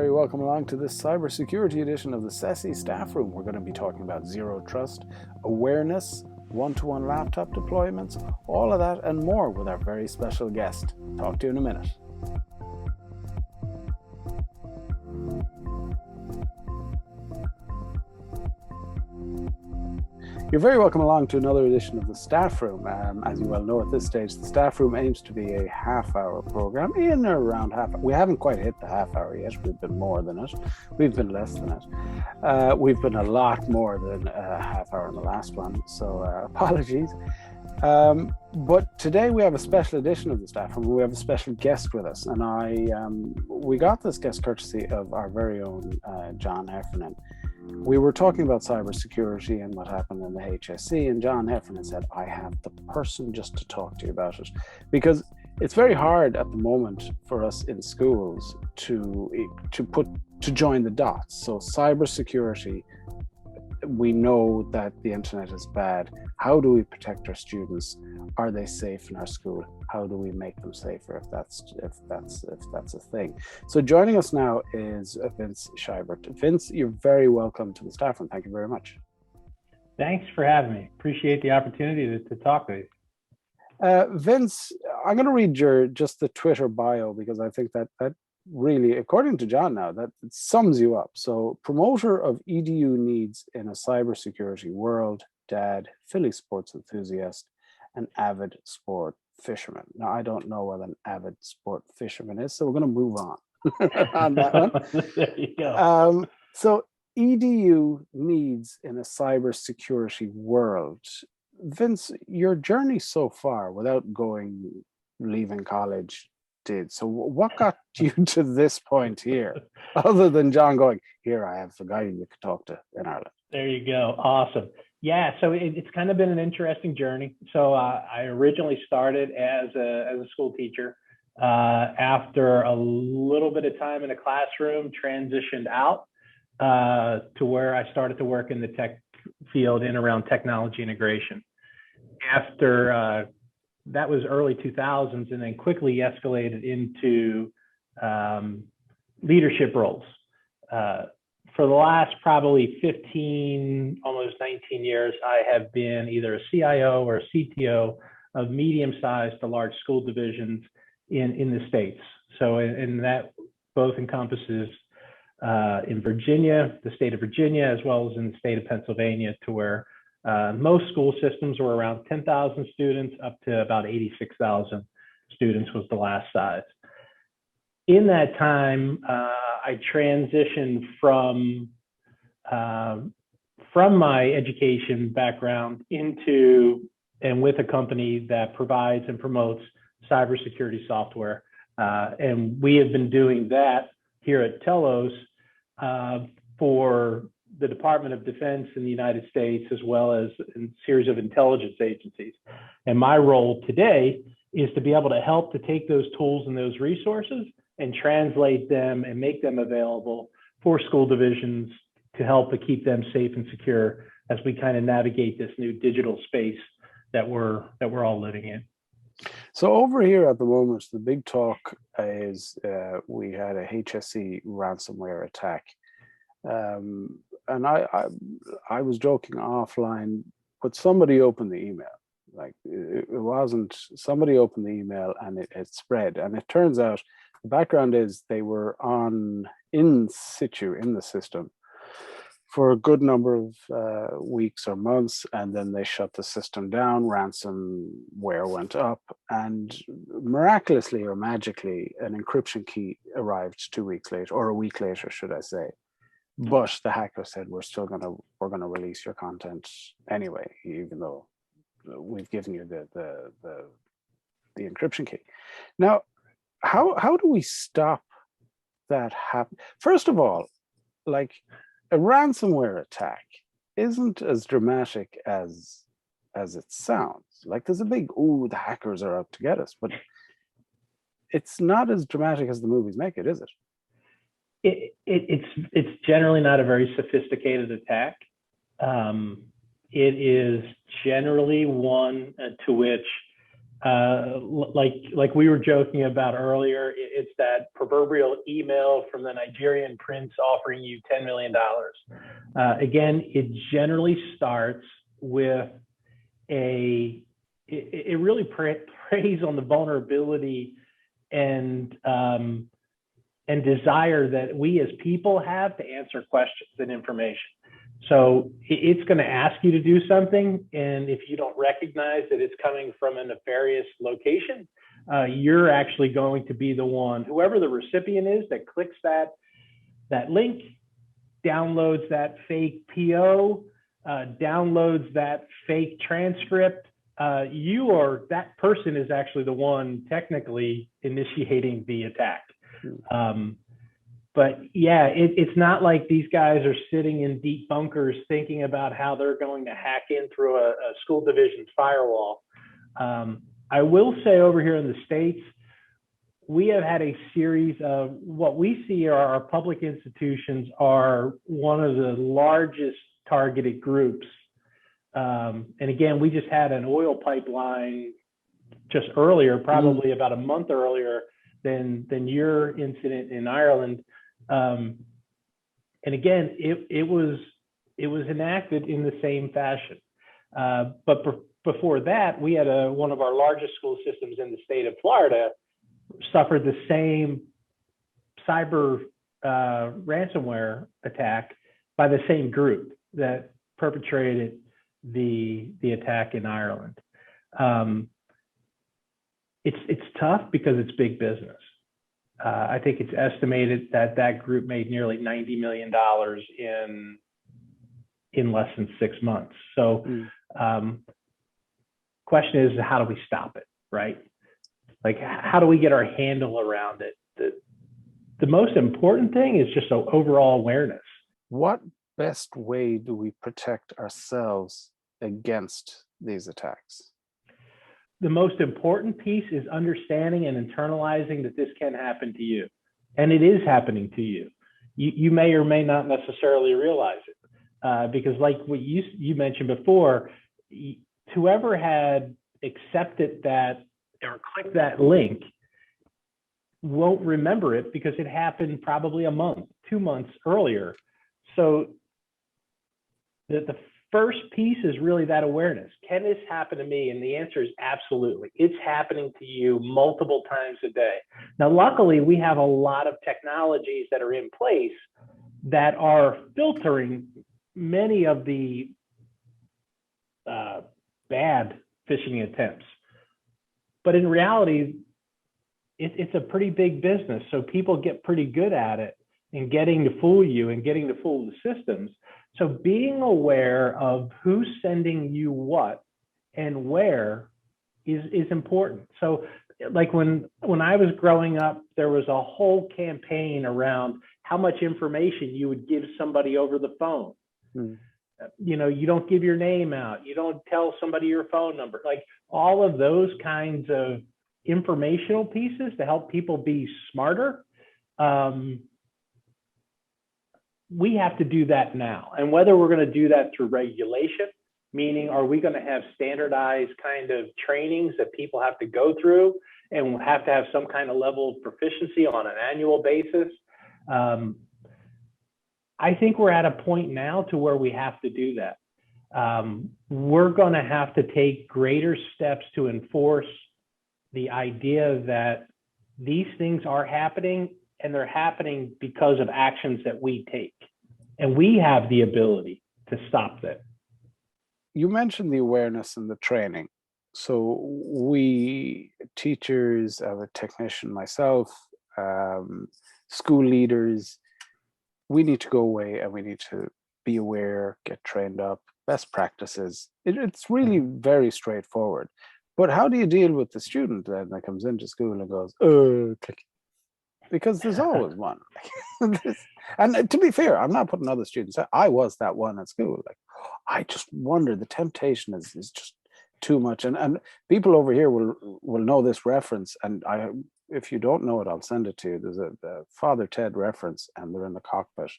Very welcome along to this cybersecurity edition of the CESI Staff Room. We're going to be talking about zero trust, awareness, one-to-one laptop deployments, all of that and more with our very special guest. Talk to you in a minute. You're very welcome along to another edition of the Staff Room. As you well know at this stage, the Staff Room aims to be a half-hour program, in or around half. We haven't quite hit the half hour yet. We've been more than it. We've been less than it. We've been a lot more than a half hour in the last one, so apologies. But today we have a special edition of the Staff Room. We have a special guest with us, and we got this guest courtesy of our very own John Heffernan. We were talking about cybersecurity and what happened in the HSE, and John Heffernan said, I have the person just to talk to you about it. Because it's very hard at the moment for us in schools to join the dots. So cybersecurity, we know that the internet is bad. How do we protect our students? Are they safe in our school? How do we make them safer if that's a thing? So joining us now is Vince Scheibert. Vince, you're very welcome to the Staff Room. Thank you very much. Thanks for having me. Appreciate the opportunity to talk with you. Vince, I'm going to read just the Twitter bio because I think that really, according to John now, that it sums you up. So, promoter of EDU needs in a cybersecurity world, dad, Philly sports enthusiast, and avid sport fisherman. Now, I don't know what an avid sport fisherman is, so we're going to move on on that one. There you go. So, EDU needs in a cybersecurity world. Vince, your journey so far, without leaving college, did. So what got you to this point here, other than John going, here, I have a guy you could talk to in Ireland? There you go. Awesome. Yeah, so it's kind of been an interesting journey. So I originally started as a school teacher. After a little bit of time in a classroom, transitioned out to where I started to work in the tech field in around technology integration. After that was early 2000s, and then quickly escalated into leadership roles. For the last probably 15, almost 19 years, I have been either a CIO or a CTO of medium-sized to large school divisions in the States. So, and that both encompasses in Virginia, the state of Virginia, as well as in the state of Pennsylvania, to where most school systems were around 10,000 students up to about 86,000 students was the last size. In that time, I transitioned from my education background into and with a company that provides and promotes cybersecurity software. And we have been doing that here at Telos for the Department of Defense in the United States, as well as a series of intelligence agencies. And my role today is to be able to help to take those tools and those resources and translate them and make them available for school divisions to help to keep them safe and secure as we kind of navigate this new digital space that we're all living in. So over here at the moment, the big talk is we had a HSE ransomware attack. And I was joking offline, but somebody opened the email. Like it wasn't, somebody opened the email and it spread. And it turns out the background is they were in situ in the system for a good number of weeks or months, and then they shut the system down. Ransomware went up, and miraculously or magically, an encryption key arrived 2 weeks later, or a week later, should I say. But the hacker said, we're gonna release your content anyway, even though we've given you the encryption key. Now, how do we stop that happen? First of all, like a ransomware attack isn't as dramatic as it sounds. Like there's a big, oh, the hackers are out to get us, but it's not as dramatic as the movies make it, is it? It's generally not a very sophisticated attack. It is generally one to which Like we were joking about earlier, it's that proverbial email from the Nigerian prince offering you $10 million. Again, it generally starts with it really preys on the vulnerability and desire that we as people have to answer questions and information. So it's going to ask you to do something, and if you don't recognize that it's coming from a nefarious location, you're actually going to be the one, whoever the recipient is, that clicks that link, downloads that fake PO, downloads that fake transcript. You or that person is actually the one technically initiating the attack. But yeah, it's not like these guys are sitting in deep bunkers thinking about how they're going to hack in through a school division's firewall. I will say over here in the States, we have had a series of what we see are our public institutions are one of the largest targeted groups. And again, we just had an oil pipeline just earlier, probably about a month earlier than your incident in Ireland. And again, it was enacted in the same fashion. But before that, we had one of our largest school systems in the state of Florida suffered the same cyber ransomware attack by the same group that perpetrated the attack in Ireland. It's tough because it's big business. I think it's estimated that group made nearly $90 million in less than 6 months. So question is, how do we stop it, right? Like, how do we get our handle around it? The most important thing is just overall awareness. What best way do we protect ourselves against these attacks? The most important piece is understanding and internalizing that this can happen to you. And it is happening to you. You may or may not necessarily realize it. Because like what you mentioned before, whoever had accepted that or clicked that link won't remember it because it happened probably a month, 2 months earlier. So the first piece is really that awareness. Can this happen to me? And the answer is absolutely. It's happening to you multiple times a day. Now, luckily, we have a lot of technologies that are in place that are filtering many of the bad phishing attempts. But in reality, it's a pretty big business. So people get pretty good at it and getting to fool you and getting to fool the systems. So being aware of who's sending you what and where is important. So like when I was growing up, there was a whole campaign around how much information you would give somebody over the phone. You know, you don't give your name out. You don't tell somebody your phone number. Like all of those kinds of informational pieces to help people be smarter. We have to do that now. And whether we're going to do that through regulation, meaning are we going to have standardized kind of trainings that people have to go through and we'll have to have some kind of level of proficiency on an annual basis? I think we're at a point now to where we have to do that. We're going to have to take greater steps to enforce the idea that these things are happening and they're happening because of actions that we take. And we have the ability to stop them. You mentioned the awareness and the training. So we teachers, as a technician myself, school leaders, we need to go away and we need to be aware, get trained up, best practices. It's really very straightforward. But how do you deal with the student then that comes into school and goes, click? Because there's always one. And to be fair, I'm not putting other students. I was that one at school. Like, I just wonder, the temptation is just too much. And people over here will know this reference. And if you don't know it, I'll send it to you. There's a Father Ted reference, and they're in the cockpit.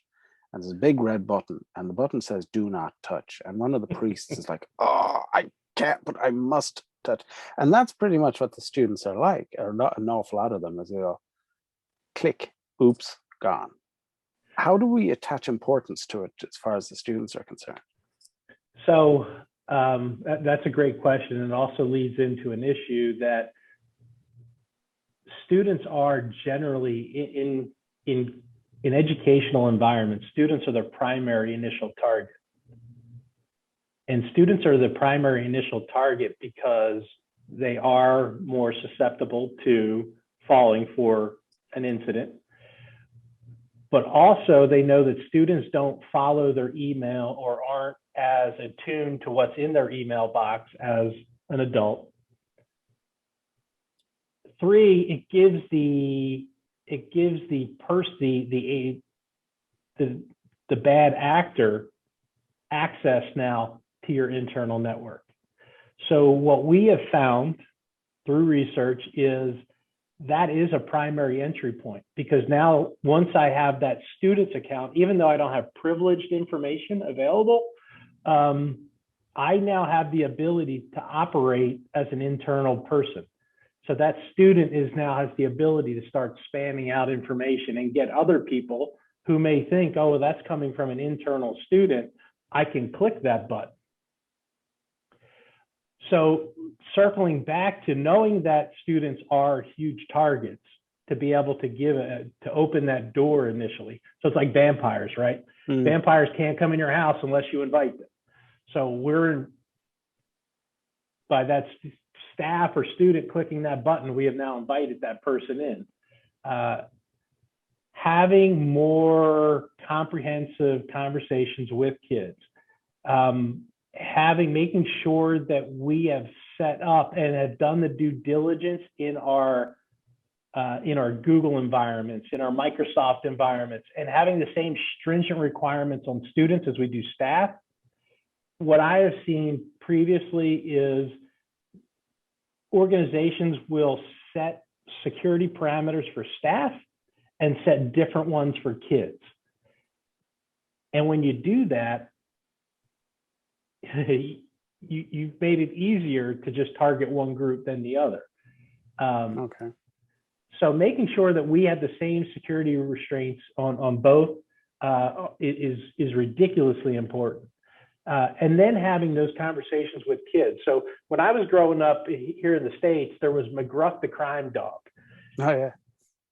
And there's a big red button, and the button says "Do not touch." And one of the priests is like, "Oh, I can't, but I must touch. And that's pretty much what the students are like, or not an awful lot of them, as they go, click, oops, gone. How do we attach importance to it as far as the students are concerned? So that's a great question, and also leads into an issue that students are generally in educational environments. Students are the primary initial target, and students are the primary initial target because they are more susceptible to falling for an incident. But also they know that students don't follow their email or aren't as attuned to what's in their email box as an adult. 3, it gives the bad actor access now to your internal network. So what we have found through research is that is a primary entry point, because now once I have that student's account, even though I don't have privileged information available, I now have the ability to operate as an internal person. So that student now has the ability to start spamming out information and get other people who may think, oh, well, that's coming from an internal student, I can click that button. So circling back to knowing that students are huge targets, to be able to to open that door initially. So it's like vampires, right? Mm. Vampires can't come in your house unless you invite them. So by that staff or student clicking that button, we have now invited that person in. Having more comprehensive conversations with kids, making sure that we have set up and have done the due diligence in our Google environments, in our Microsoft environments, and having the same stringent requirements on students as we do staff. What I have seen previously is organizations will set security parameters for staff and set different ones for kids. And when you do that, you've made it easier to just target one group than the other. Okay. So making sure that we have the same security restraints on both is ridiculously important. And then having those conversations with kids. So when I was growing up here in the States, there was McGruff the crime dog. Oh yeah.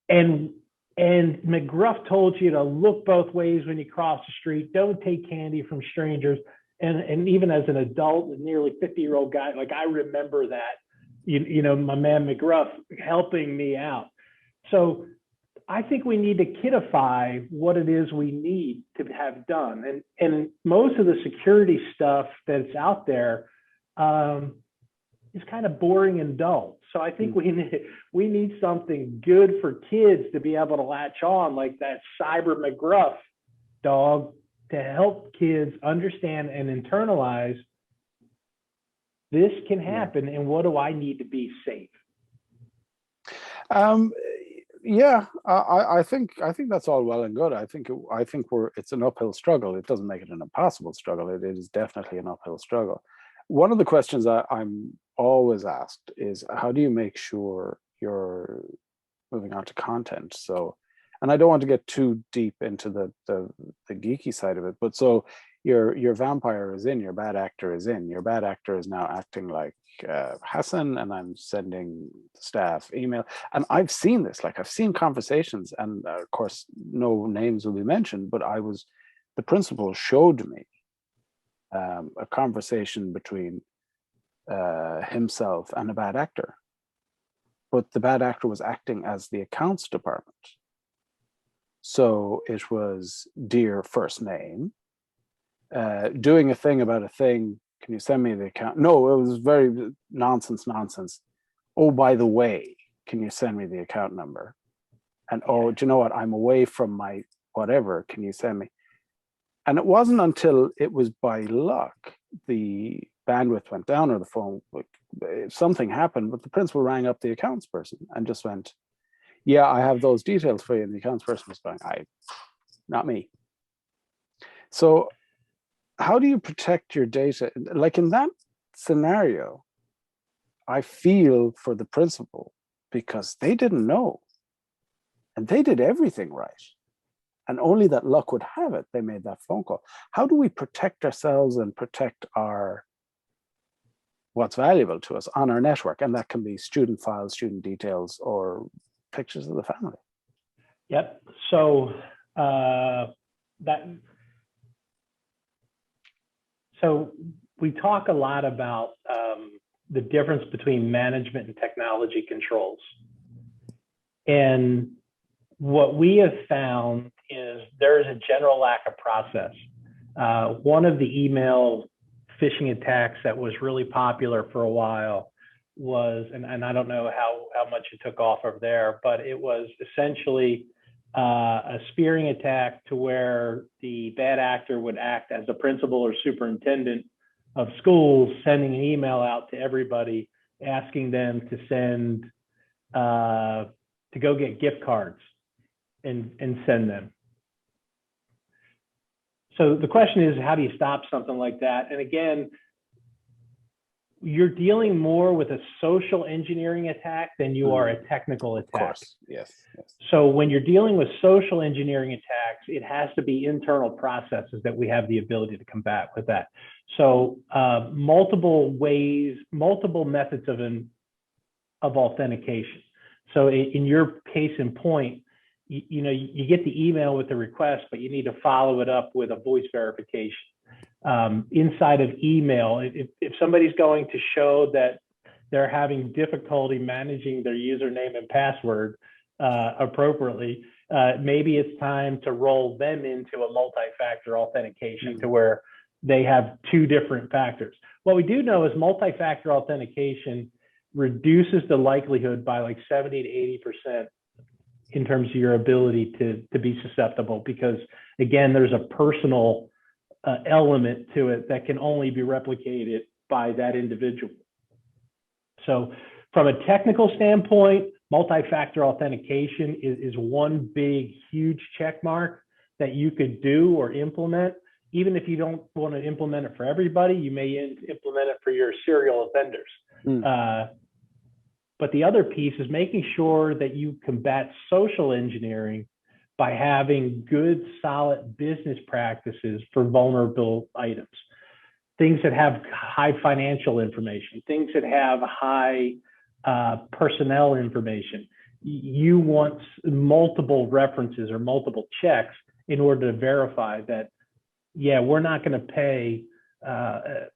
And McGruff told you to look both ways when you cross the street. Don't take candy from strangers. And even as an adult, a nearly 50-year-old guy, like I remember that, you know, my man McGruff helping me out. So I think we need to kidify what it is we need to have done. And most of the security stuff that's out there is kind of boring and dull. So I think we need something good for kids to be able to latch on, like that Cyber McGruff dog, to help kids understand and internalize this can happen, and what do I need to be safe? Yeah, I think that's all well and good. I think it's an uphill struggle. It doesn't make it an impossible struggle. It is definitely an uphill struggle. One of the questions I'm always asked is, how do you make sure you're moving on to content? So, and I don't want to get too deep into the geeky side of it, but so your vampire is in, your bad actor is in, your bad actor is now acting like Hassan, and I'm sending staff email, and I've seen this, like I've seen conversations, and of course no names will be mentioned, but the principal showed me a conversation between himself and a bad actor, but the bad actor was acting as the accounts department. So it was dear first name, doing a thing about a thing. Can you send me the account? No, it was very nonsense. Oh, by the way, can you send me the account number? And oh, do you know what? I'm away from my whatever. Can you send me? And it wasn't until it was by luck the bandwidth went down or the phone, something happened, but the principal rang up the accounts person and just went, yeah, I have those details for you. And the accounts person was going, not me. So how do you protect your data? Like in that scenario, I feel for the principal because they didn't know and they did everything right. And only that luck would have it, they made that phone call. How do we protect ourselves and protect what's valuable to us on our network? And that can be student files, student details, or pictures of the family. Yep. So so we talk a lot about the difference between management and technology controls. And what we have found is there is a general lack of process. One of the email phishing attacks that was really popular for a while was, and I don't know how much it took off over there, but it was essentially a spearing attack to where the bad actor would act as a principal or superintendent of schools, sending an email out to everybody, asking them to send, to go get gift cards and send them. So the question is, how do you stop something like that? And again, you're dealing more with a social engineering attack than you are a technical attack. Of course, yes. So when you're dealing with social engineering attacks, it has to be internal processes that we have the ability to combat with that. So multiple ways, multiple methods of authentication. So in your case in point, you get the email with the request, but you need to follow it up with a voice verification. Inside of email, if somebody's going to show that they're having difficulty managing their username and password appropriately, maybe it's time to roll them into a multi-factor authentication to where they have two different factors. What we do know is multi-factor authentication reduces the likelihood by like 70 to 80% in terms of your ability to be susceptible, because again, there's a personal element to it that can only be replicated by that individual. So from a technical standpoint, multi-factor authentication is one big, huge check mark that you could do or implement. Even if you don't want to implement it for everybody, you may implement it for your serial offenders. But the other piece is making sure that you combat social engineering by having good, solid business practices for vulnerable items. Things that have high financial information, things that have high personnel information. You want multiple references or multiple checks in order to verify that, yeah, we're not going to pay. A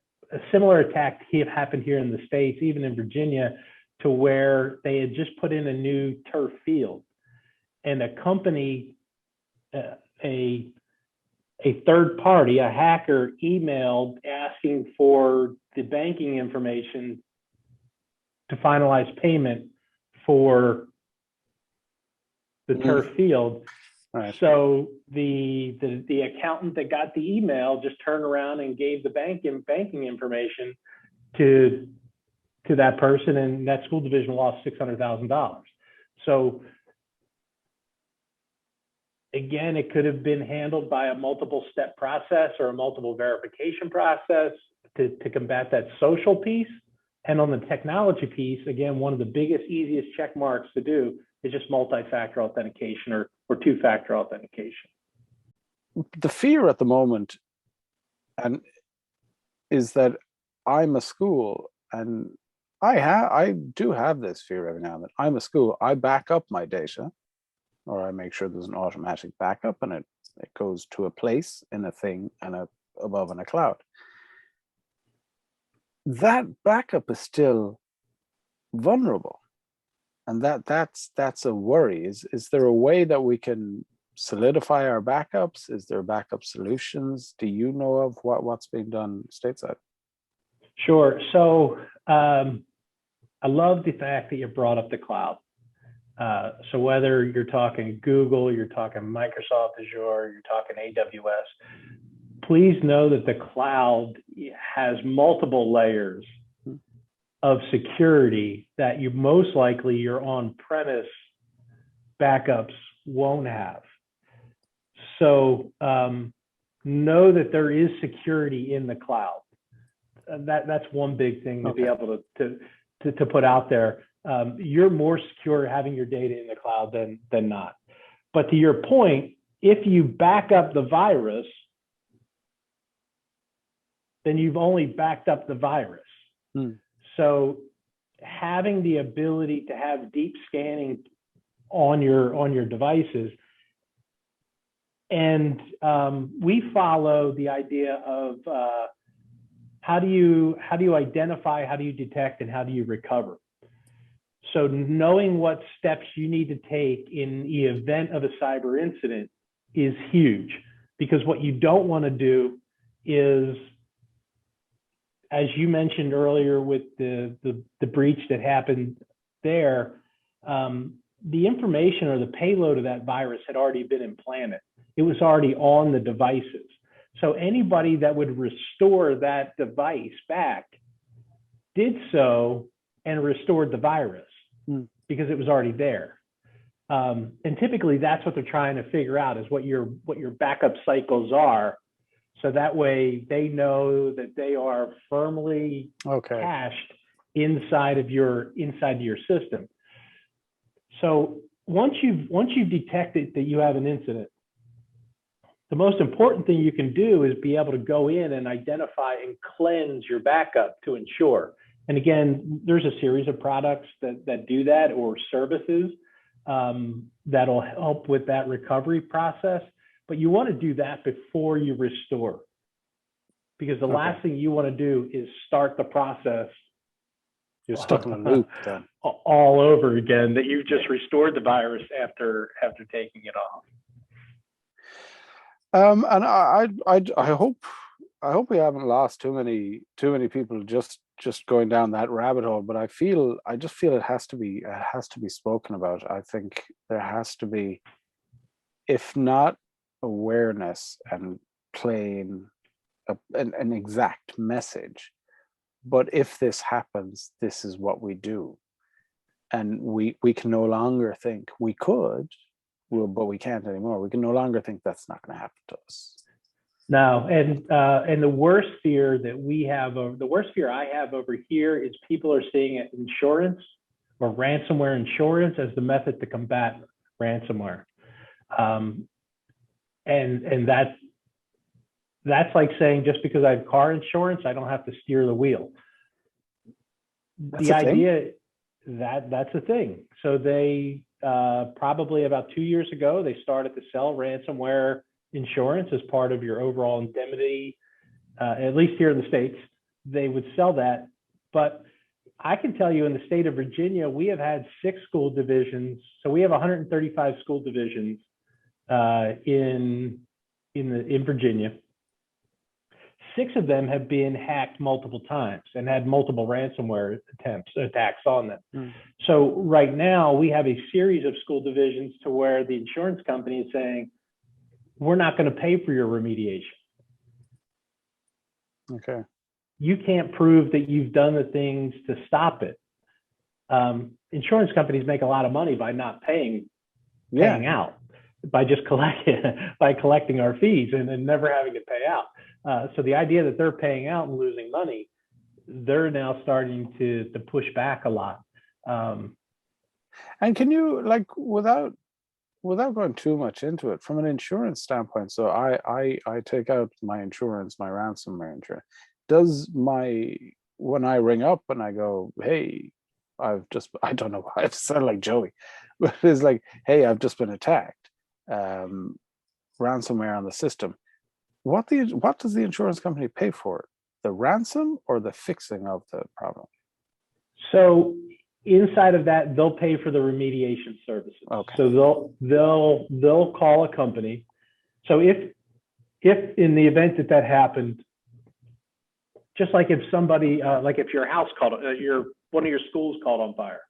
similar attack happened here in the States, even in Virginia, to where they had just put in a new turf field, and a company, a third party, a hacker, emailed asking for the banking information to finalize payment for the turf field. Right. So the accountant that got the email just turned around and gave the banking information to that person, and that school division lost $600,000. So again, it could have been handled by a multiple step process or a multiple verification process to combat that social piece. And on the technology piece, again, one of the biggest, easiest check marks to do is just multi-factor authentication or two-factor authentication. The fear at the moment is that I'm a school, and I do have this fear every now and then. I'm a school, I back up my data, or I make sure there's an automatic backup and it goes to a place in a thing and above in a cloud. That backup is still vulnerable, and that's a worry. Is there a way that we can solidify our backups? Is there backup solutions? Do you know of what's being done stateside? Sure. So I love the fact that you brought up the cloud. So whether you're talking Google, you're talking Microsoft Azure, you're talking AWS, please know that the cloud has multiple layers of security that you most likely your on-premise backups won't have. So know that there is security in the cloud. That's one big thing to Okay. be able to put out there. You're more secure having your data in the cloud than not. But to your point, if you back up the virus, then you've only backed up the virus. So having the ability to have deep scanning on your devices, and we follow the idea of how do you identify, how do you detect, and how do you recover? So knowing what steps you need to take in the event of a cyber incident is huge, because what you don't want to do is, as you mentioned earlier with the breach that happened there, the information or the payload of that virus had already been implanted. It was already on the devices. So anybody that would restore that device back did so and restored the virus because it was already there. And typically that's what they're trying to figure out, is what your backup cycles are. So that way they know that they are firmly cached inside of your system. So once you've detected that you have an incident, the most important thing you can do is be able to go in and identify and cleanse your backup to ensure. And again, there's a series of products that do that, or services that'll help with that recovery process. But you want to do that before you restore, because the last thing you want to do is start the process. You're stuck in a loop then. All over again, that you've just restored the virus after taking it off. And I hope we haven't lost too many people just going down that rabbit hole. But I just feel it has to be spoken about. I think there has to be, if not awareness and plain an exact message, but if this happens, this is what we do. And we can no longer think we could, but we can't anymore. We can no longer think that's not going to happen to us. No, and the worst fear that we have, the worst fear I have over here, is people are seeing insurance or ransomware insurance as the method to combat ransomware. And that's like saying, just because I have car insurance, I don't have to steer the wheel. That's the idea that's a thing. So they probably about 2 years ago, they started to sell ransomware insurance as part of your overall indemnity. At least here in the States, they would sell that. But I can tell you, in the state of Virginia, we have had 6 school divisions. So we have 135 school divisions in Virginia. 6 of them have been hacked multiple times and had multiple ransomware attacks on them. So right now we have a series of school divisions to where the insurance company is saying, we're not going to pay for your remediation. Okay. You can't prove that you've done the things to stop it. Insurance companies make a lot of money by not paying out, by just collecting our fees and never having to pay out. So the idea that they're paying out and losing money, they're now starting to push back a lot. And can you, like, without going too much into it, from an insurance standpoint, so I take out my insurance, my ransomware insurance. When I ring up and I go, hey, I don't know why I sound like Joey, but it's like, hey, I've just been attacked, ransomware on the system. What does the insurance company pay for it? The ransom or the fixing of the problem? So inside of that, they'll pay for the remediation services. Okay. So they'll call a company. So if in the event that happened, just like if somebody, like if your house caught, one of your schools caught on fire,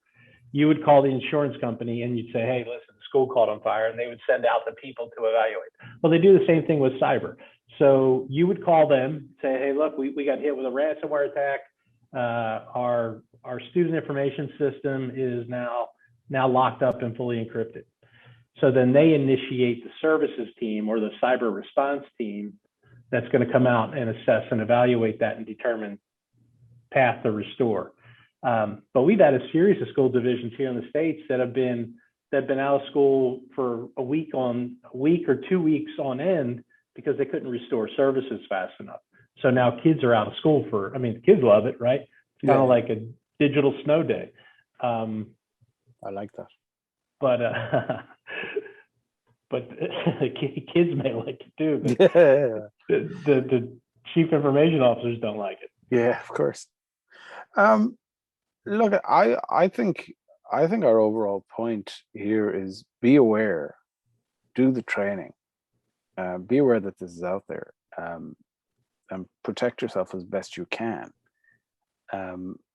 you would call the insurance company and you'd say, hey, listen, the school caught on fire, and they would send out the people to evaluate. Well, they do the same thing with cyber. So you would call them, say, hey, look, we got hit with a ransomware attack. Our student information system is now locked up and fully encrypted. So then they initiate the services team or the cyber response team that's going to come out and assess and evaluate that and determine path to restore. But we've had a series of school divisions here in the States that have been out of school for a week or 2 weeks on end because they couldn't restore services fast enough. So now kids are out of school the kids love it, right? It's kind of like a digital snow day. I like that. But kids may like it too. But the chief information officers don't like it. Yeah, of course. Look, I think our overall point here is be aware, do the training, be aware that this is out there, and protect yourself as best you can.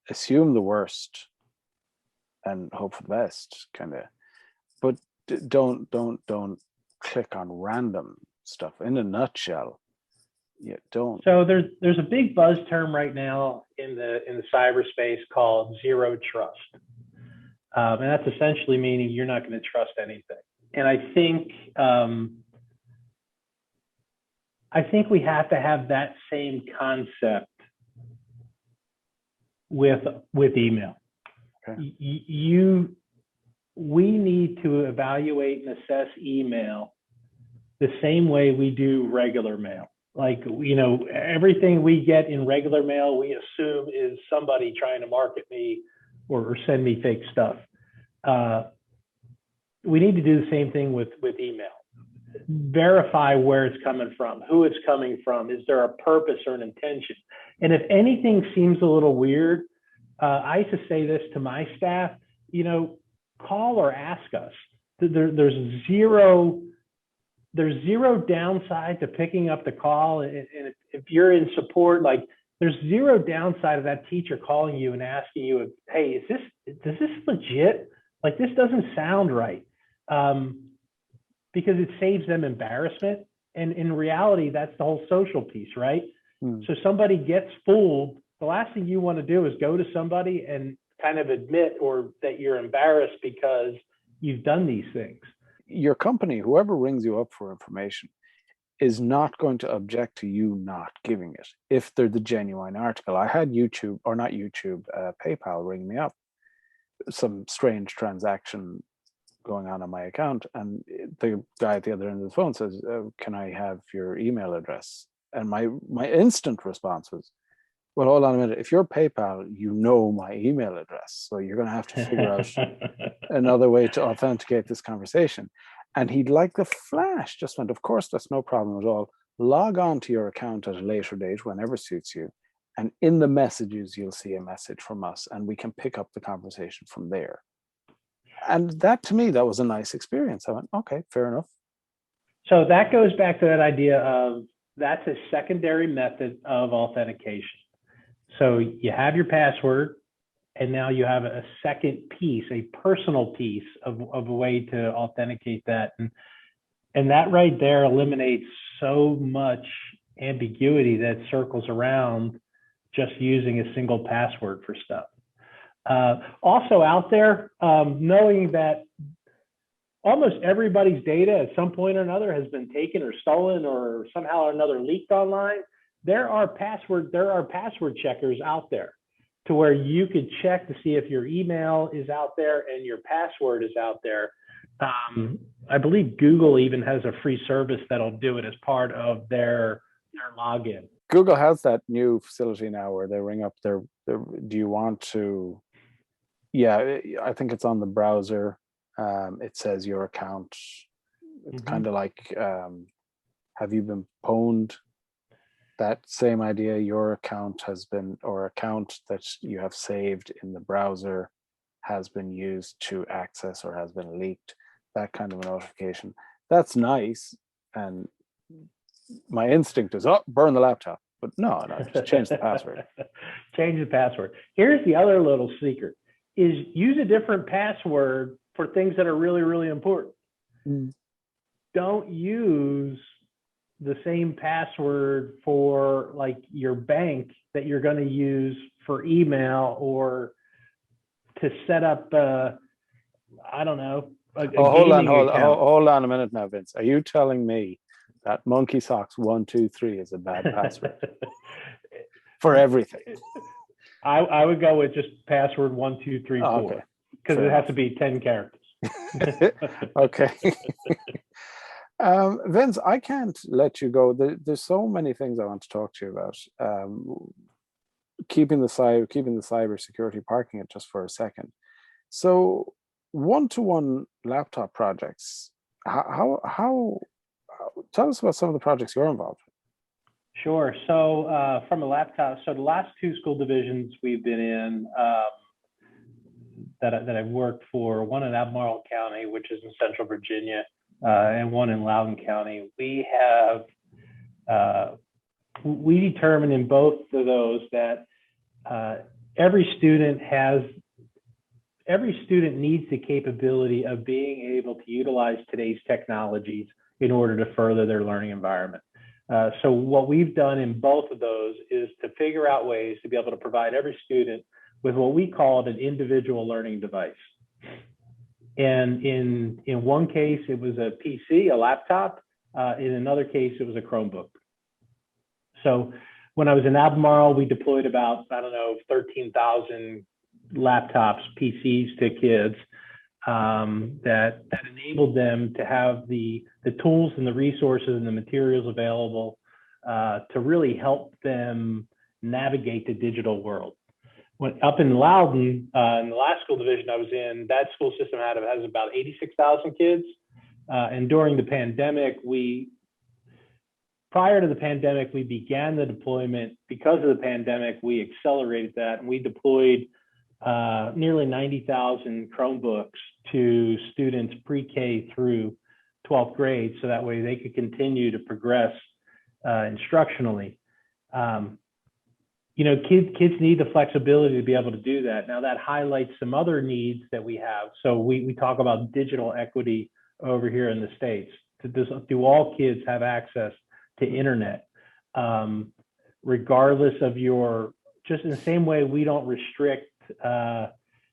Assume the worst and hope for the best, kind of, but don't click on random stuff. In a nutshell, don't. So there's a big buzz term right now in the cyberspace called zero trust, and that's essentially meaning you're not going to trust anything. And I think we have to have that same concept with email. Okay. We need to evaluate and assess email the same way we do regular mail. Like, everything we get in regular mail, we assume is somebody trying to market me or send me fake stuff. We need to do the same thing with email. Verify where it's coming from, who it's coming from. Is there a purpose or an intention? And if anything seems a little weird, I used to say this to my staff, call or ask us. There's zero downside to picking up the call. And if you're in support, like, there's zero downside of that teacher calling you and asking you, hey, is this legit? Like, this doesn't sound right. Because it saves them embarrassment. And in reality, that's the whole social piece, right? So somebody gets fooled. The last thing you want to do is go to somebody and kind of admit or that you're embarrassed because you've done these things. Your company, whoever rings you up for information, is not going to object to you not giving it if they're the genuine article. I had PayPal ring me up, some strange transaction going on my account, and the guy at the other end of the phone says, can I have your email address? And my instant response was, well, hold on a minute. If you're PayPal, you know my email address. So you're going to have to figure out another way to authenticate this conversation. And he'd like the flash just went, of course, that's no problem at all. Log on to your account at a later date, whenever suits you. And in the messages, you'll see a message from us and we can pick up the conversation from there. And that, to me, that was a nice experience. I went, okay, fair enough. So that goes back to that idea of that's a secondary method of authentication. So you have your password, and now you have a second piece, a personal piece of a way to authenticate that. And that right there eliminates so much ambiguity that circles around just using a single password for stuff. Also out there, knowing that almost everybody's data at some point or another has been taken or stolen or somehow or another leaked online. There are password checkers out there to where you could check to see if your email is out there and your password is out there. I believe Google even has a free service that'll do it as part of their login. Google has that new facility now where they ring up their do you want to, I think it's on the browser. It says your account. It's kind of like, have you been pwned? That same idea, your account has been, or account that you have saved in the browser has been used to access or has been leaked, that kind of a notification. That's nice. And my instinct is, burn the laptop. But no, just change the password. Change the password. Here's the other little secret, is use a different password for things that are really, really important. Don't use the same password for like your bank that you're going to use for email or to set up, I don't know. Hold on a minute now, Vince. Are you telling me that Monkey Socks 123 is a bad password for everything? I would go with just password 1234 Okay, because fair it has enough. to be 10 characters. Okay. Vince, I can't let you go. There's so many things I want to talk to you about. Keeping the cyber security, parking it just for a second. So one-to-one laptop projects. How tell us about some of the projects you're involved Sure. So from a laptop, so the last two school divisions we've been in that I've worked for, one in Albemarle County, which is in Central Virginia, and one in Loudoun County. We determined in both of those that every student needs the capability of being able to utilize today's technologies in order to further their learning environment. So what we've done in both of those is to figure out ways to be able to provide every student with what we called an individual learning device. And in one case, it was a PC, a laptop. In another case, it was a Chromebook. So when I was in Albemarle, we deployed about, 13,000 laptops, PCs to kids that enabled them to have the tools and the resources and the materials available to really help them navigate the digital world. When up in Loudoun, in the last school division I was in, that school system has about 86,000 kids. And during the pandemic, prior to the pandemic, we began the deployment. Because of the pandemic, we accelerated that and we deployed nearly 90,000 Chromebooks to students pre-K through 12th grade, so that way they could continue to progress instructionally. Kids need the flexibility to be able to do that. Now that highlights some other needs that we have. So we talk about digital equity over here in the States. Do all kids have access to internet? Regardless of just in the same way we don't restrict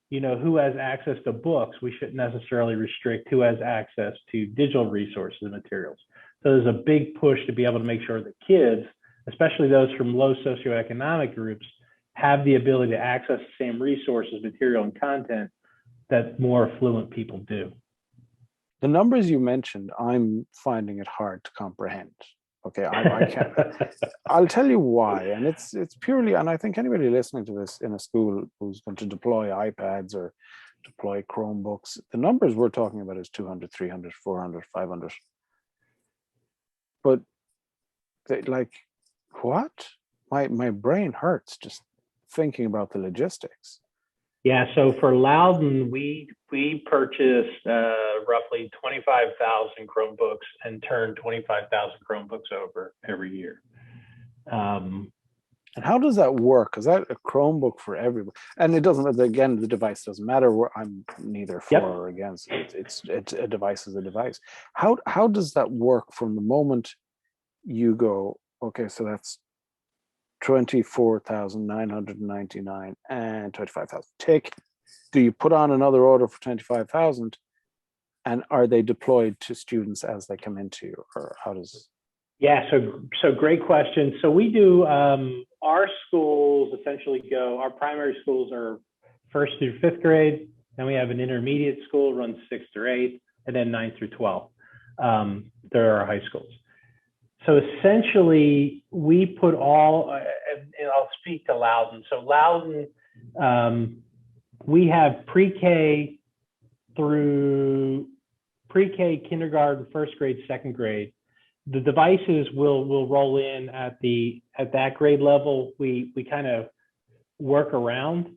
who has access to books, we shouldn't necessarily restrict who has access to digital resources and materials. So there's a big push to be able to make sure that kids, especially those from low socioeconomic groups, have the ability to access the same resources, material, and content that more affluent people do. The numbers you mentioned, I'm finding it hard to comprehend. Okay, I can't. I'll tell you why, and it's purely, and I think anybody listening to this in a school who's going to deploy iPads or deploy Chromebooks, the numbers we're talking about is 200, 300, 400, 500. But what? My brain hurts just thinking about the logistics. Yeah, so for Loudoun, we purchased roughly 25,000 Chromebooks and turned 25,000 Chromebooks over every year. And how does that work? Is that a Chromebook for everybody? And it doesn't, again, the device doesn't matter. I'm neither for or against. It's a device is a device. How does that work from the moment you go, okay, so that's 24,999 and 25,000. Tick. Do you put on another order for 25,000? And are they deployed to students as they come into you, or how does? Yeah, so great question. So we do our schools essentially our primary schools are 1st through 5th grade. Then we have an intermediate school, runs 6th through 8th, and then 9th through 12th. There are high schools. So essentially, we put all, and I'll speak to Loudoun. So Loudoun, we have pre-K through pre-K, kindergarten, 1st grade, 2nd grade. The devices will roll in at that grade level. We kind of work around,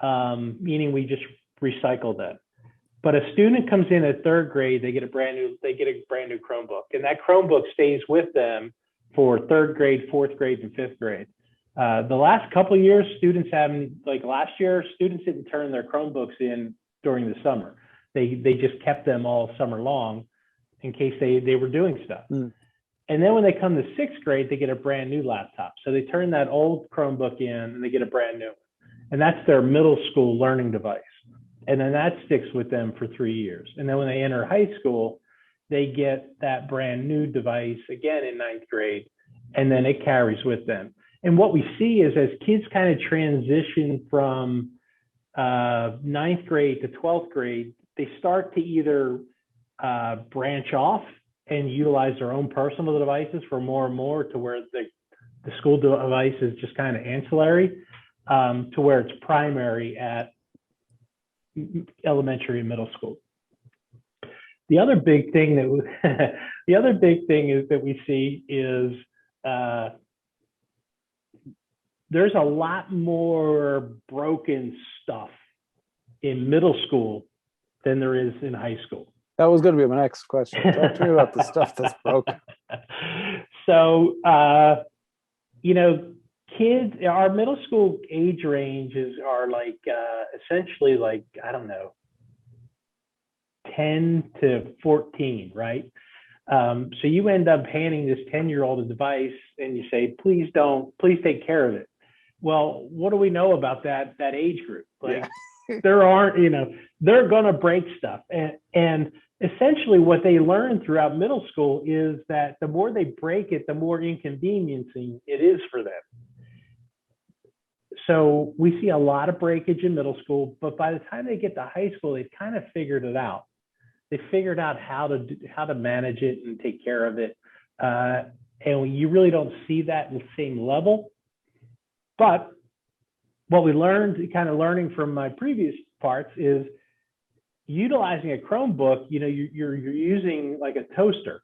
meaning we just recycle them. But a student comes in at 3rd grade, they get a brand new Chromebook, and that Chromebook stays with them for 3rd grade, 4th grade, and 5th grade. The last couple of years, students haven't, like last year, students didn't turn their Chromebooks in during the summer. They just kept them all summer long in case they were doing stuff. And then when they come to 6th grade, they get a brand new laptop. So they turn that old Chromebook in and they get a brand new one. And that's their middle school learning device. And then that sticks with them for 3 years. And then when they enter high school, they get that brand new device again in 9th grade, and then it carries with them. And what we see is as kids kind of transition from ninth grade to 12th grade, they start to either branch off and utilize their own personal devices for more and more, to where the school device is just kind of ancillary, to where it's primary at elementary and middle school. The other big thing that that we see is there's a lot more broken stuff in middle school than there is in high school. That was going to be my next question. Talk to me about the stuff that's broken. So, kids, our middle school age ranges are like essentially like, I don't know, 10 to 14, right? So you end up handing this 10-year-old a device and you say, please take care of it. Well, what do we know about that age group? Like, they're going to break stuff. And essentially what they learn throughout middle school is that the more they break it, the more inconveniencing it is for them. So we see a lot of breakage in middle school, but by the time they get to high school, they've kind of figured it out. They figured out how to manage it and take care of it. And you really don't see that in the same level. But what we learned, kind of learning from my previous parts, is utilizing a Chromebook, you're using like a toaster.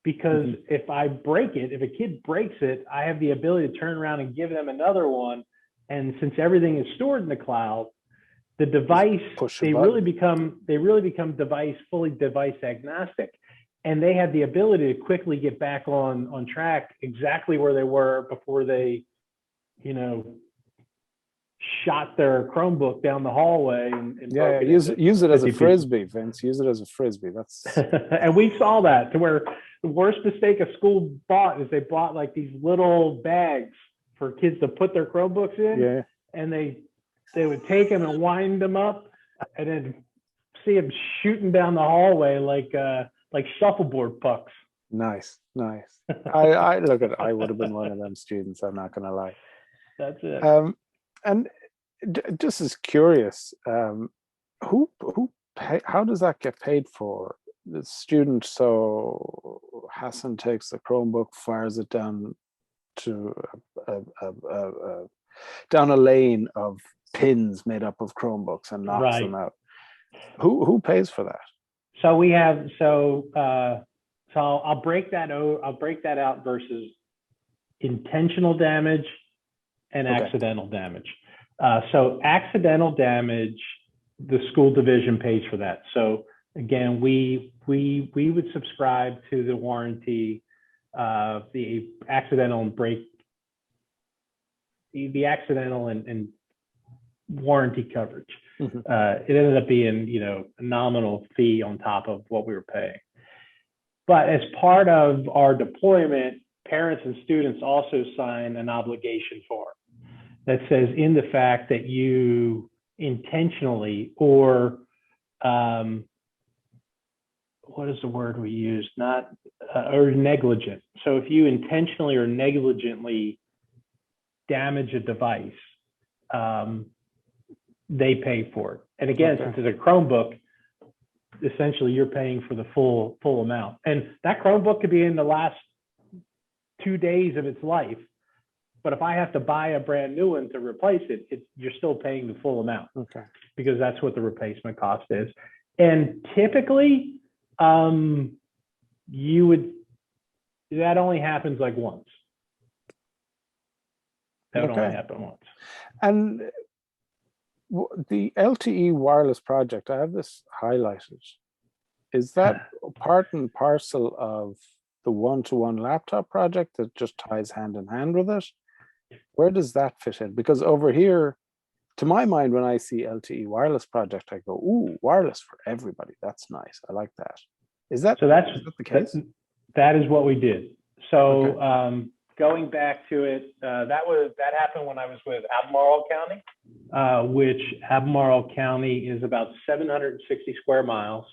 Because if I break it, if a kid breaks it, I have the ability to turn around and give them another one. And since everything is stored in the cloud, the device, they really become fully device agnostic. And they have the ability to quickly get back on track exactly where they were before they, shot their Chromebook down the hallway. And use it as a frisbee, Vince. Use it as a frisbee. That's and we saw that, to where the worst mistake a school bought is they bought like these little bags for kids to put their Chromebooks in. Yeah. And they would take them and wind them up, and then see them shooting down the hallway like shuffleboard pucks. Nice. I would have been one of them students. I'm not going to lie. That's it. And just as curious, who how does that get paid for? The student, so Hassan takes the Chromebook, fires it down to down a lane of pins made up of Chromebooks and knocks them out. Who pays for that? So we have I'll break that out versus intentional damage and accidental damage. So accidental damage, the school division pays for that. So again, we would subscribe to the warranty, the accidental and warranty coverage. It ended up being, a nominal fee on top of what we were paying. But as part of our deployment, parents and students also sign an obligation form that says, in the fact that you intentionally or what is the word we use? Or negligent. So if you intentionally or negligently damage a device, they pay for it. And again, since it's a Chromebook, essentially you're paying for the full amount. And that Chromebook could be in the last 2 days of its life. But if I have to buy a brand new one to replace it, you're still paying the full amount. Okay. Because that's what the replacement cost is. And typically, that only happens like once. That would only happen once. And the LTE wireless project, I have this highlighted. Is that part and parcel of the one-to-one laptop project that just ties hand in hand with it? Where does that fit in? Because over here, to my mind, when I see LTE wireless project, I go, ooh, wireless for everybody. That's nice. I like that. Is that the case? That is what we did. So going back to it, that happened when I was with Albemarle County, which Albemarle County is about 760 square miles.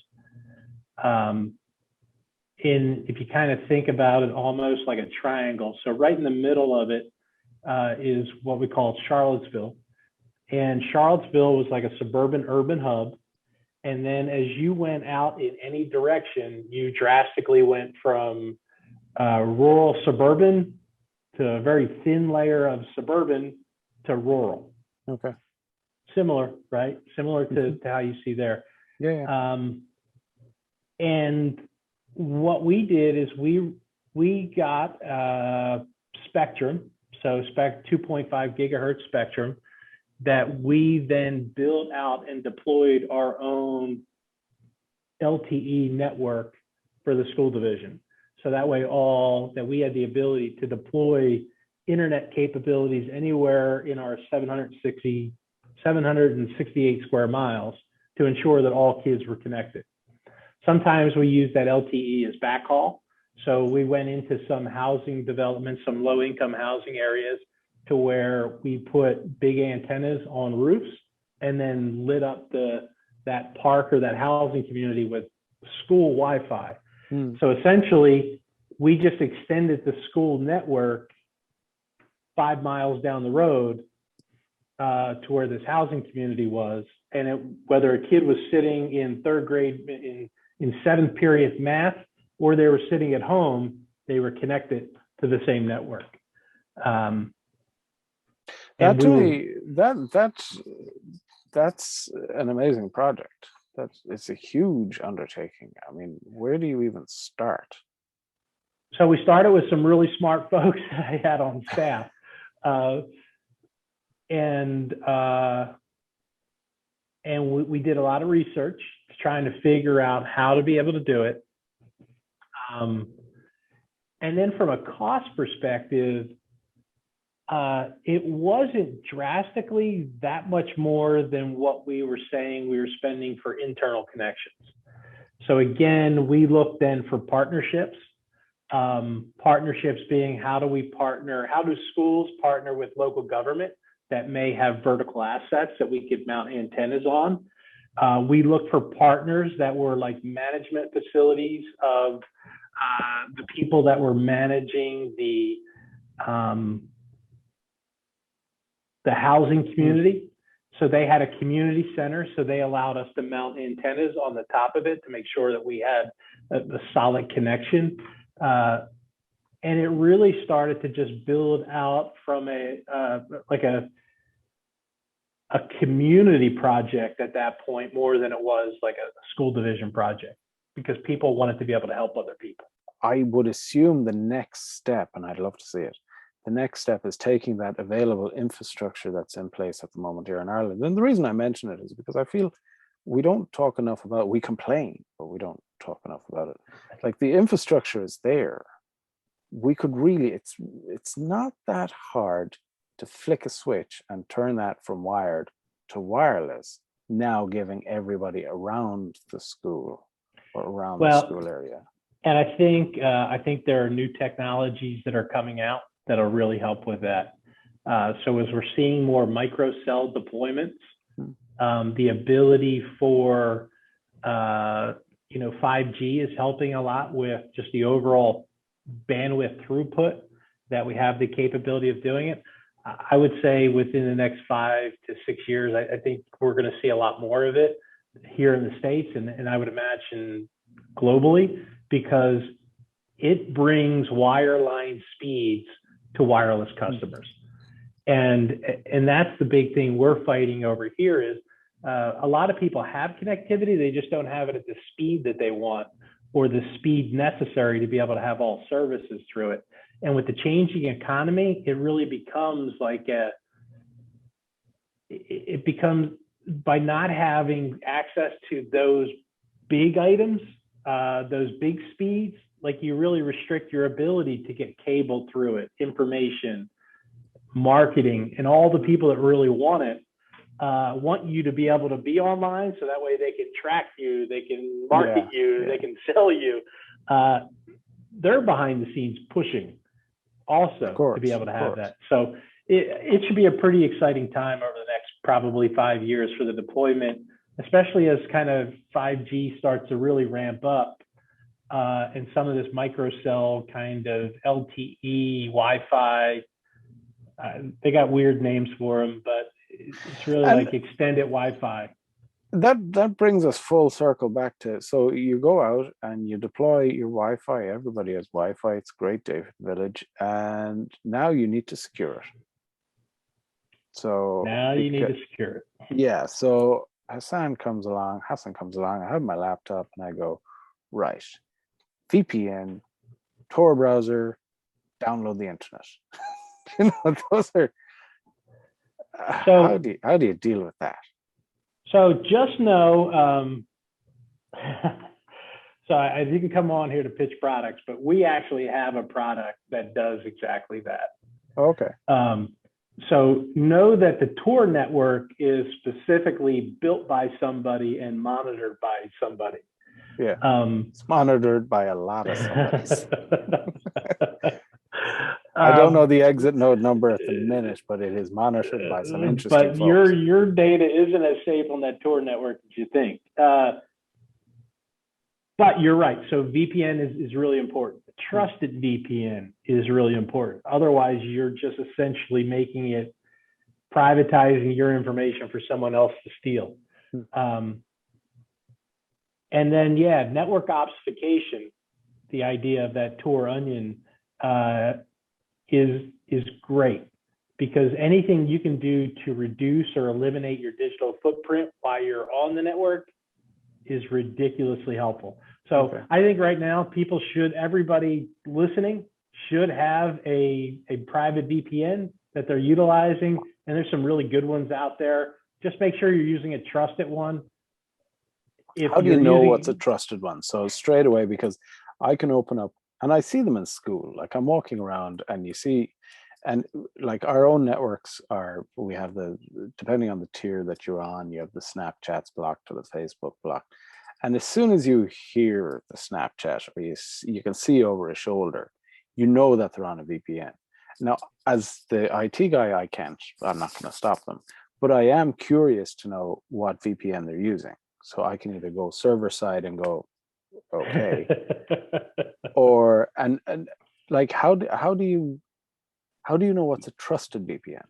if you kind of think about it almost like a triangle. So right in the middle of it is what we call Charlottesville. And Charlottesville was like a suburban urban hub. And then as you went out in any direction, you drastically went from rural suburban to a very thin layer of suburban to rural. Okay. Similar, right? Similar to how you see there. Yeah. And what we did is we got spectrum, so 2.5 gigahertz spectrum, that we then built out and deployed our own LTE network for the school division. So that way that we had the ability to deploy internet capabilities anywhere in our 768 square miles to ensure that all kids were connected. Sometimes we use that LTE as backhaul. So we went into some housing development, some low-income housing areas, to where we put big antennas on roofs and then lit up that park or that housing community with school Wi-Fi. So essentially, we just extended the school network 5 miles down the road to where this housing community was. And whether a kid was sitting in third grade in seventh period math, or they were sitting at home, they were connected to the same network. That's an amazing project. It's a huge undertaking. I mean, where do you even start? So we started with some really smart folks that I had on staff, and we did a lot of research trying to figure out how to be able to do it. And then from a cost perspective, it wasn't drastically that much more than what we were saying we were spending for internal connections. So again, we looked then for partnerships. Partnerships being, how do schools partner with local government that may have vertical assets that we could mount antennas on? We looked for partners that were like management facilities of the people that were managing the housing community. So they had a community center, so they allowed us to mount antennas on the top of it to make sure that we had a solid connection. And it really started to just build out from a community project at that point, more than it was like a school division project, because people wanted to be able to help other people. I would assume the next step, and I'd love to see it, the next step is taking that available infrastructure that's in place at the moment here in Ireland. And the reason I mention it is because I feel we don't talk enough about, we complain, but we don't talk enough about it. Like, the infrastructure is there. We could really, it's not that hard to flick a switch and turn that from wired to wireless, now giving everybody around the school or around the school area. And I think there are new technologies that are coming out that'll really help with that. So as we're seeing more microcell deployments, the ability for 5G is helping a lot with just the overall bandwidth throughput that we have the capability of doing it. I would say within the next 5 to 6 years, I think we're going to see a lot more of it here in the States, and I would imagine globally, because it brings wireline speeds to wireless customers. And that's the big thing we're fighting over here is a lot of people have connectivity, they just don't have it at the speed that they want or the speed necessary to be able to have all services through it. And with the changing economy, it really becomes like it becomes, by not having access to those big items, those big speeds, like, you really restrict your ability to get cable through it, information, marketing, and all the people that really want it want you to be able to be online, so that way they can track you, they can market you, they can sell you. They're behind the scenes pushing also to be able to have that. So it should be a pretty exciting time over the next probably 5 years for the deployment, especially as kind of 5G starts to really ramp up. and some of this microcell kind of LTE Wi-Fi. They got weird names for them, but it's really like extended Wi-Fi. That brings us full circle back to, so you go out and you deploy your Wi-Fi. Everybody has Wi-Fi. It's great, David Village, and now you need to secure it. So now you need to secure it. Yeah. So Hassan comes along. I have my laptop, and I go, right, VPN, Tor browser, download the internet. You know, those are. So how do you deal with that? So just know, so I didn't come on here to pitch products, but we actually have a product that does exactly that. Okay. So know that the Tor network is specifically built by somebody and monitored by somebody. Yeah. It's monitored by a lot of somebody's. I don't know the exit node number at the minute, but it is monitored by some interesting folks. But your data isn't as safe on that Tor network as you think. But you're right. So VPN is really important. A trusted VPN is really important. Otherwise, you're just essentially making it, privatizing your information for someone else to steal. And then, yeah, network obfuscation, the idea of that Tor onion, is great, because anything you can do to reduce or eliminate your digital footprint while you're on the network is ridiculously helpful. So okay. I think right now everybody listening should have a private VPN that they're utilizing, and there's some really good ones out there. Just make sure you're using a trusted one. How do you know what's a trusted one? So straight away, because I can open up, and I see them in school. Like I'm walking around and you see, and like our own networks we have depending on the tier that you're on, you have the Snapchats blocked or the Facebook blocked. And as soon as you hear the Snapchat, or you can see over a shoulder, you know that they're on a VPN. Now, as the IT guy, I'm not going to stop them, but I am curious to know what VPN they're using. So I can either go server side and go, okay, or and like how do you know what's a trusted VPN?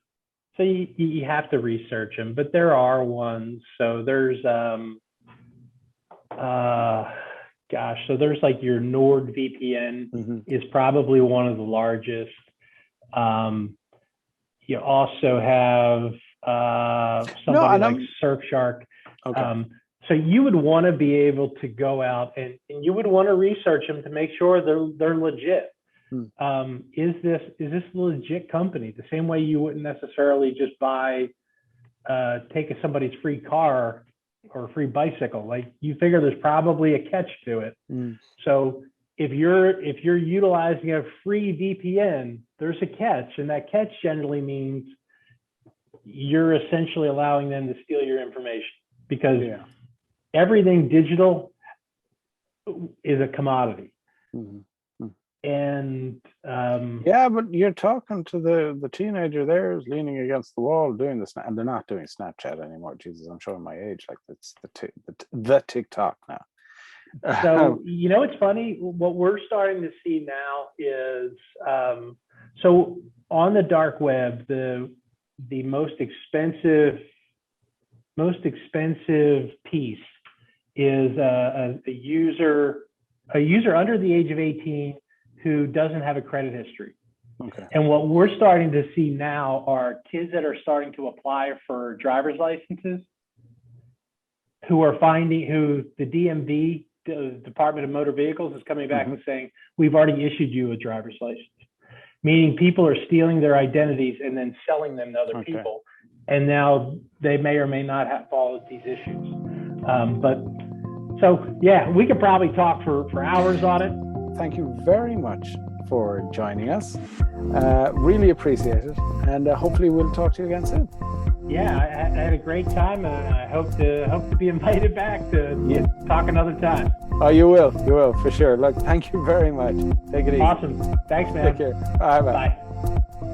So you have to research them, but there are ones. So there's so there's like your NordVPN is probably one of the largest. You also have somebody like Surfshark. Okay. So you would want to be able to go out and you would want to research them to make sure they're legit. Is this a legit company? The same way you wouldn't necessarily just take somebody's free car or a free bicycle. Like you figure there's probably a catch to it. So if you're utilizing a free VPN, there's a catch, and that catch generally means you're essentially allowing them to steal your information, because everything digital is a commodity. And but you're talking to the teenager there who's leaning against the wall doing this, and they're not doing Snapchat anymore. Jesus, I'm showing my age. Like it's the TikTok now. So it's funny. What we're starting to see now is so on the dark web, the most expensive piece is a user under the age of 18 who doesn't have a credit history. Okay. And what we're starting to see now are kids that are starting to apply for driver's licenses, who the DMV, the Department of Motor Vehicles, is coming back and saying, we've already issued you a driver's license. Meaning people are stealing their identities and then selling them to other people. And now they may or may not have followed these issues. We could probably talk for hours on it. Thank you very much for joining us. Really appreciate it. And hopefully we'll talk to you again soon. Yeah, I had a great time, and I hope to be invited back to talk another time. Oh, you will for sure. Look, thank you very much. Take it easy. Awesome. Thanks, man. Take care. Bye. Bye.